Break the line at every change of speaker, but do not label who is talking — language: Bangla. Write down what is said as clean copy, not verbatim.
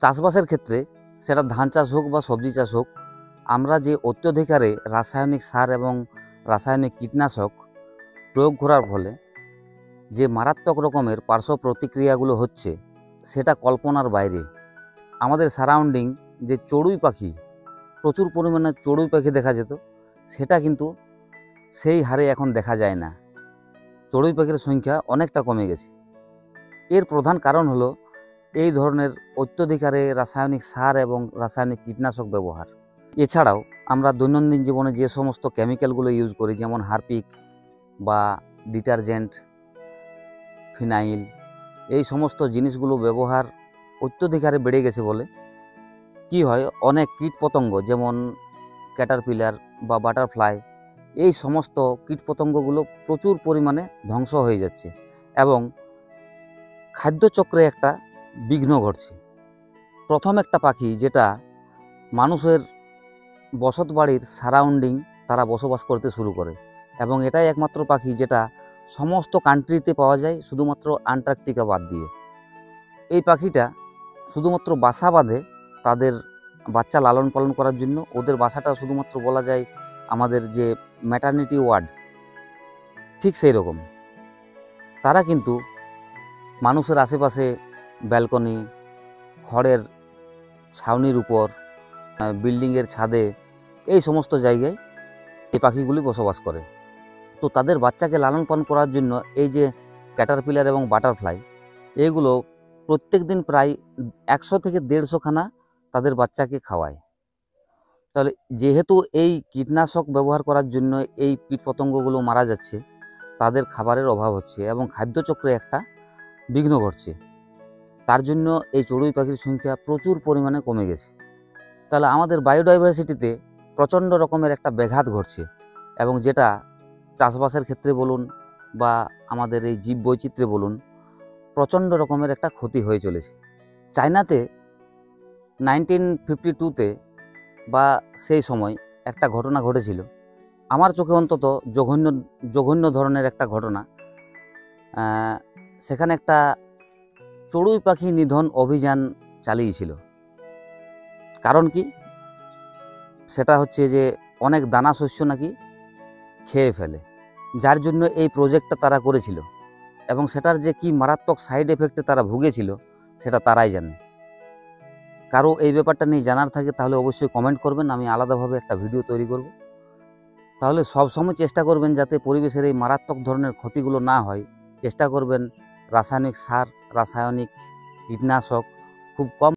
চাষবাসের ক্ষেত্রে সেটা ধান চাষ হোক বা সবজি চাষ হোক, আমরা যে অত্যধিক হারে রাসায়নিক সার এবং রাসায়নিক কীটনাশক প্রয়োগ করার ফলে যে মারাত্মক রকমের পার্শ্ব প্রতিক্রিয়াগুলো হচ্ছে সেটা কল্পনার বাইরে। আমাদের সারাউন্ডিং যে চড়ুই পাখি, প্রচুর পরিমাণে চড়ুই পাখি দেখা যেত, সেটা কিন্তু সেই হারে এখন দেখা যায় না। চড়ুই পাখির সংখ্যা অনেকটা কমে গেছে। এর প্রধান কারণ হলো এই ধরনের অত্যধিক হারে রাসায়নিক সার এবং রাসায়নিক কীটনাশক ব্যবহার। এছাড়াও আমরা দৈনন্দিন জীবনে যে সমস্ত কেমিক্যালগুলো ইউজ করি, যেমন হারপিক বা ডিটারজেন্ট, ফিনাইল, এই সমস্ত জিনিসগুলো ব্যবহার অত্যধিক হারে বেড়ে গেছে বলে কি হয়, অনেক কীটপতঙ্গ যেমন ক্যাটারপিলার বা বাটারফ্লাই, এই সমস্ত কীটপতঙ্গগুলো প্রচুর পরিমাণে ধ্বংস হয়ে যাচ্ছে এবং খাদ্যচক্রে একটা বিঘ্ন ঘটছে। প্রথম একটা পাখি যেটা মানুষের বসত বাড়ির সারাউন্ডিং তারা বসবাস করতে শুরু করে, এবং এটাই একমাত্র পাখি যেটা সমস্ত কান্ট্রিতে পাওয়া যায় শুধুমাত্র আন্টার্কটিকা বাদ দিয়ে। এই পাখিটা শুধুমাত্র বাসা বাঁধে তাদের বাচ্চা লালন পালন করার জন্য। ওদের বাসাটা শুধুমাত্র বলা যায় আমাদের যে ম্যাটারনিটি ওয়ার্ড, ঠিক সেই রকম। তারা কিন্তু মানুষের আশেপাশে ব্যালকনি, খড়ের ছাউনির উপর, বিল্ডিংয়ের ছাদে, এই সমস্ত জায়গায় এই পাখিগুলি বসবাস করে। তো তাদের বাচ্চাকে লালন পালন করার জন্য এই যে ক্যাটারপিলার এবং বাটারফ্লাই, এইগুলো প্রত্যেক দিন প্রায় 100 থেকে 150 খানা তাদের বাচ্চাকে খাওয়ায়। তাহলে যেহেতু এই কীটনাশক ব্যবহার করার জন্য এই কীটপতঙ্গগুলো মারা যাচ্ছে, তাদের খাবারের অভাব হচ্ছে এবং খাদ্যচক্রে একটা বিঘ্ন ঘটছে। তার জন্য এই চড়ুই পাখির সংখ্যা প্রচুর পরিমাণে কমে গেছে। তাহলে আমাদের বায়োডাইভার্সিটিতে প্রচণ্ড রকমের একটা ব্যাঘাত ঘটছে, এবং যেটা চাষবাসের ক্ষেত্রে বলুন বা আমাদের এই জীববৈচিত্র্যে বলুন, প্রচণ্ড রকমের একটা ক্ষতি হয়ে চলেছে। চায়নাতে 1952-তে বা সেই সময় একটা ঘটনা ঘটেছিল, আমার চোখে অন্তত জঘন্য ধরনের একটা ঘটনা। সেখানে একটা চড়ুই পাখি নিধন অভিযান চালিয়েছিল। কারণ কি? সেটা হচ্ছে যে অনেক দানা শস্য নাকি খেয়ে ফেলে, যার জন্য এই প্রজেক্টটা তারা করেছিল, এবং সেটার যে কি মারাত্মক সাইড এফেক্টে তারা ভুগেছিল সেটা তারাই জানে। কারো এই ব্যাপারটা নিয়ে জানার থাকে তাহলে অবশ্যই কমেন্ট করবেন, আমি আলাদাভাবে একটা ভিডিও তৈরি করব। তাহলে সবসময় চেষ্টা করবেন যাতে পরিবেশের এই মারাত্মক ধরনের ক্ষতিগুলো না হয়। চেষ্টা করবেন রাসায়নিক সার, রাসায়নিক কীটনাশক খুব কম